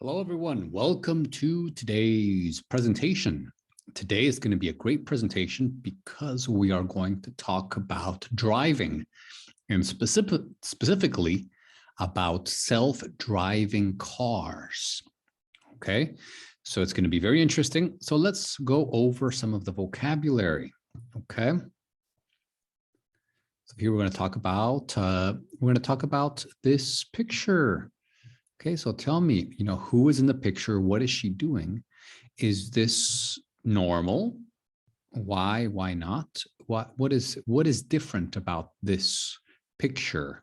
Hello, everyone. Welcome to today's presentation. Today is going to be a great presentation because we are going to talk about driving and specifically about self-driving cars. Okay, so it's going to be very interesting. So let's go over some of the vocabulary. Okay. So here we're going to talk about this picture. Okay, so tell me, who is in the picture? What is she doing? Is this normal? Why not? What is different about this picture?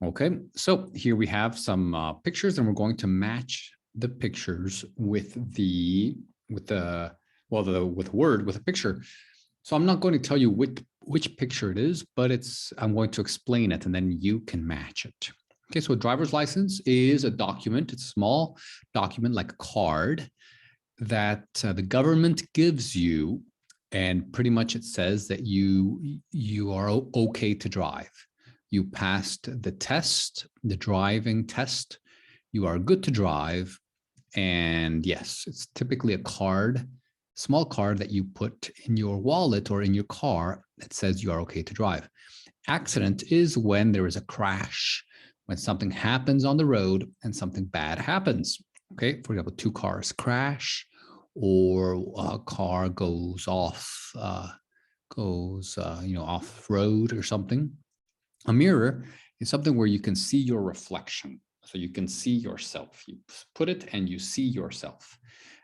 Okay, so here we have some pictures, and we're going to match the pictures with a picture. So I'm not going to tell you which picture it is, but I'm going to explain it, and then you can match it. Okay, so a driver's license is a document. It's a small document like a card that the government gives you, and pretty much it says that you are okay to drive. You passed the test, the driving test. You are good to drive. And yes, it's typically a card, small card that you put in your wallet or in your car that says you are okay to drive. Accident is when there is a crash, when something happens on the road and something bad happens. Okay, for example, two cars crash, or a car goes off road or something. A mirror is something where you can see your reflection, so you can see yourself. You put it and you see yourself.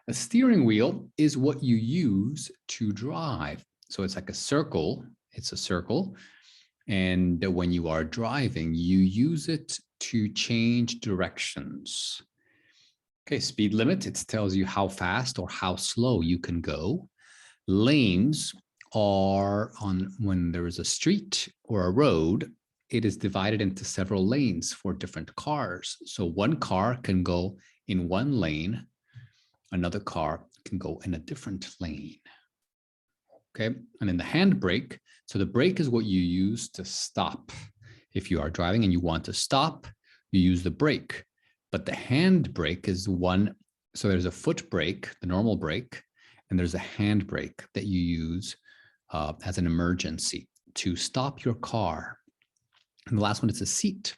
A steering wheel is what you use to drive. So it's like a circle. It's a circle. And when you are driving, you use it to change directions. Okay, speed limit, it tells you how fast or how slow you can go. Lanes are when there is a street or a road, it is divided into several lanes for different cars. So one car can go in one lane, another car can go in a different lane. Okay, and then the handbrake. So the brake is what you use to stop. If you are driving and you want to stop, you use the brake. But the handbrake is one. So there's a foot brake, the normal brake, and there's a handbrake that you use as an emergency to stop your car. And the last one is a seat.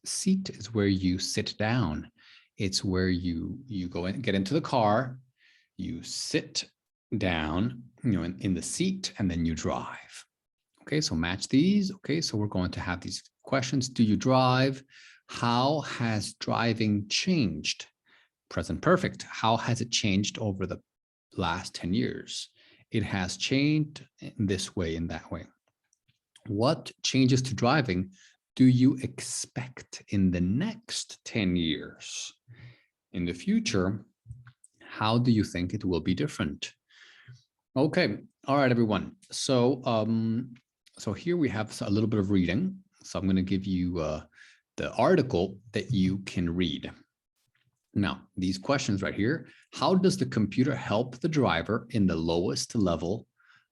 Seat is where you sit down. It's where you go in, get into the car, you sit down, in the seat, and then you drive. Okay, so match these. Okay, so we're going to have these questions. Do you drive? How has driving changed? Present perfect. How has it changed over the last 10 years? It has changed in this way, in that way. What changes to driving do you expect in the next 10 years? In the future, how do you think it will be different? Okay, all right, everyone. So here we have a little bit of reading. So I'm going to give you the article that you can read. Now, these questions right here, how does the computer help the driver in the lowest level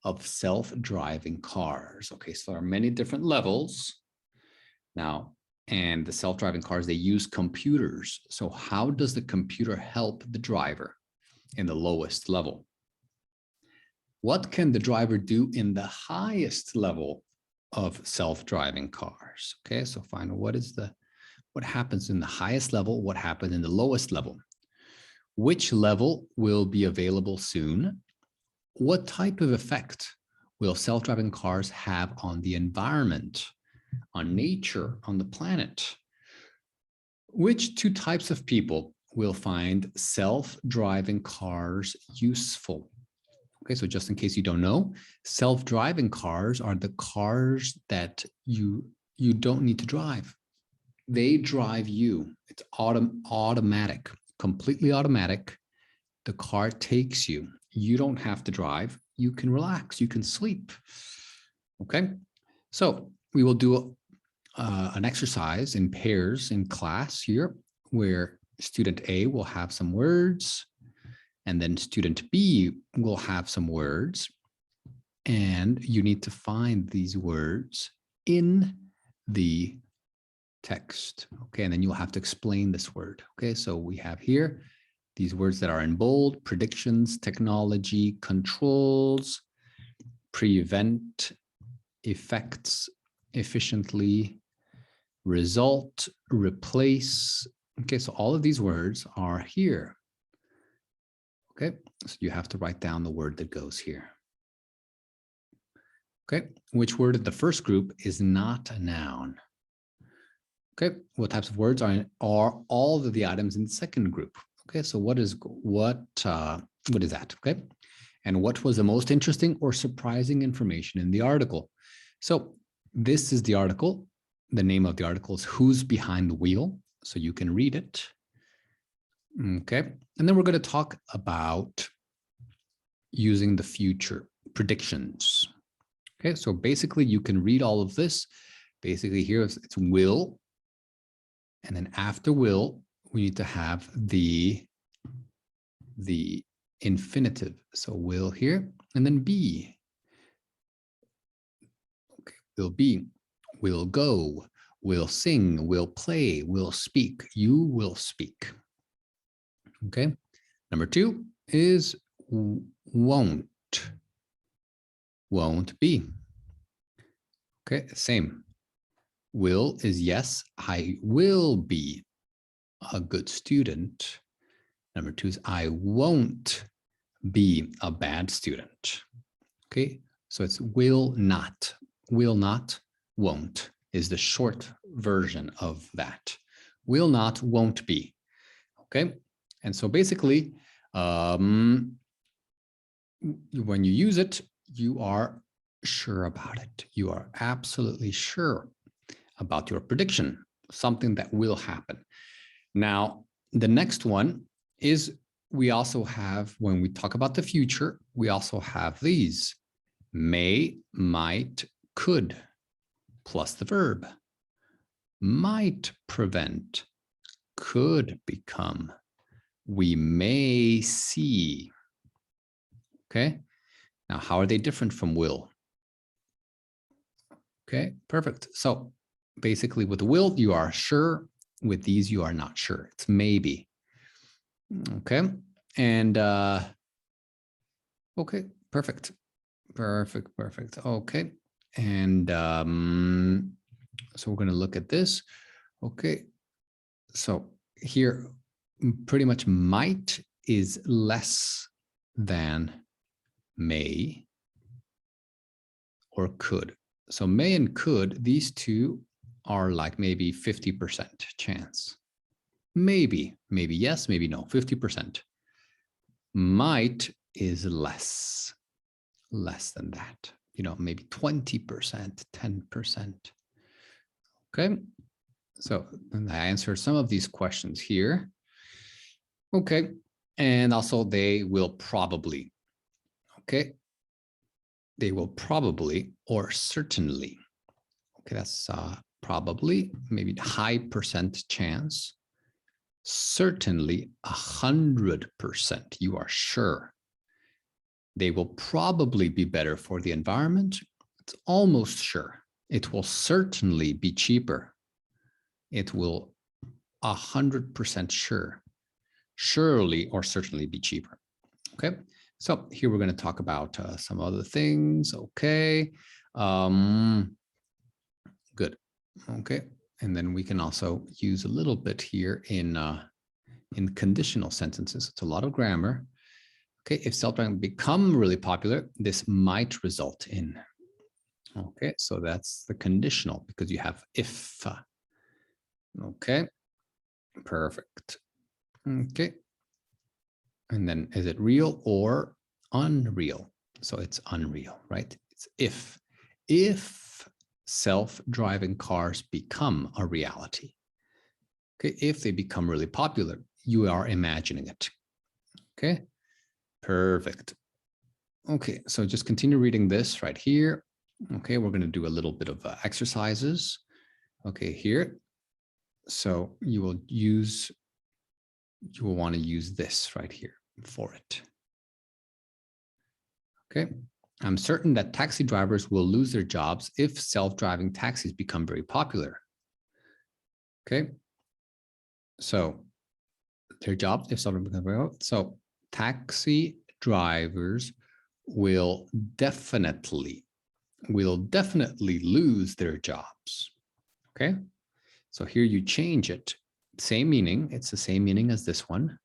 of self-driving cars? Okay, so there are many different levels. Now, and the self-driving cars, they use computers. So how does the computer help the driver in the lowest level? What can the driver do in the highest level of self-driving cars? Okay, so find what happens in the highest level, what happens in the lowest level. Which level will be available soon? What type of effect will self-driving cars have on the environment, on nature, on the planet? Which two types of people will find self-driving cars useful? Okay, so just in case you don't know, self-driving cars are the cars that you don't need to drive. They drive you. It's automatic, completely automatic. The car takes you. You don't have to drive. You can relax. You can sleep. Okay, so we will do an exercise in pairs in class here, where student A will have some words, and then student B will have some words, and you need to find these words in the text. Okay, and then you'll have to explain this word. Okay, so we have here these words that are in bold: predictions, technology, controls, prevent, effects, efficiently, result, replace. Okay, so all of these words are here. Okay, so you have to write down the word that goes here. Okay, which word in the first group is not a noun? Okay, what types of words are all of the items in the second group? Okay, so what is that? Okay, and what was the most interesting or surprising information in the article? So this is the article. The name of the article is Who's Behind the Wheel? So you can read it. Okay, and then we're going to talk about using the future, predictions. Okay, so basically you can read all of this. Basically here it's will. And then after will, we need to have the infinitive. So will here, and then be. Okay, will be, will go, will sing, will play, will speak. You will speak. Okay. Number 2 is won't. Won't be. Okay, same. Will is yes, I will be a good student. Number 2 is I won't be a bad student. Okay, so it's will not, won't is the short version of that. Will not, won't be. Okay, and so basically, when you use it, you are sure about it. You are absolutely sure about your prediction, something that will happen. Now, the next one is we also have, when we talk about the future, we also have these: may, might, could, plus the verb. Might prevent, could become, we may see. Okay, now how are they different from will? Okay, perfect. So basically with will, you are sure. With these, you are not sure. It's maybe. Okay, and okay, perfect. Okay, and so we're going to look at this. Okay, so here pretty much might is less than may or could. So may and could, these two are like maybe 50% chance. Maybe yes, maybe no, 50%. Might is less than that, maybe 20%, 10%. Okay, so I answered some of these questions here. Okay, and also they will probably. Okay, they will probably or certainly. Okay, that's probably, maybe high percent chance. Certainly 100%, you are sure. They will probably be better for the environment. It's almost sure. It will certainly be cheaper. It will 100% sure. Surely or certainly be cheaper. Okay, so here we're going to talk about some other things. Okay, good. Okay, and then we can also use a little bit here in conditional sentences. It's a lot of grammar. Okay, if self-driving become really popular, this might result in. Okay, so that's the conditional because you have if. Okay, perfect. Okay, and then is it real or unreal? So it's unreal, right? It's if self-driving cars become a reality. Okay, if they become really popular, you are imagining it. Okay, perfect. Okay, so just continue reading this right here. Okay, we're going to do a little bit of exercises. Okay, here. So you will want to use this right here for it. Okay, I'm certain that taxi drivers will lose their jobs if self-driving taxis become very popular. Okay. So their jobs, if someone, so taxi drivers will definitely lose their jobs. Okay. So here you change it. Same meaning. It's the same meaning as this one,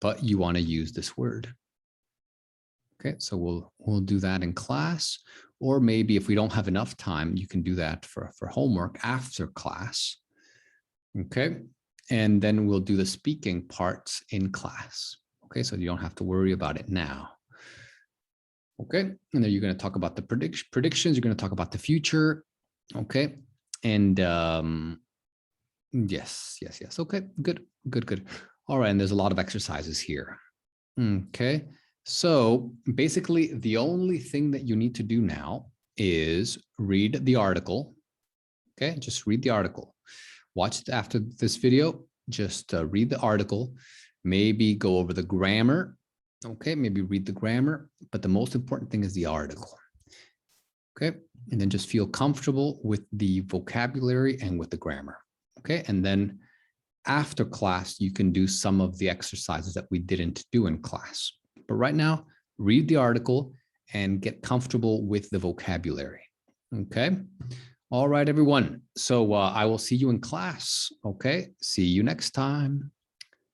but you want to use this word. Okay. So we'll do that in class, or maybe if we don't have enough time, you can do that for homework after class. Okay. And then we'll do the speaking parts in class. Okay. So you don't have to worry about it now. Okay. And then you're going to talk about the predictions. You're going to talk about the future. Okay. And yes. Okay. Good. All right. And there's a lot of exercises here. Okay. So basically, the only thing that you need to do now is read the article. Okay. Just read the article. Watch it after this video. Just read the article. Maybe go over the grammar. Okay. Maybe read the grammar. But the most important thing is the article. Okay. And then just feel comfortable with the vocabulary and with the grammar. Okay. And then after class, you can do some of the exercises that we didn't do in class. But right now, read the article and get comfortable with the vocabulary. Okay. All right, everyone. So I will see you in class. Okay. See you next time.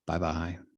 Bye-bye.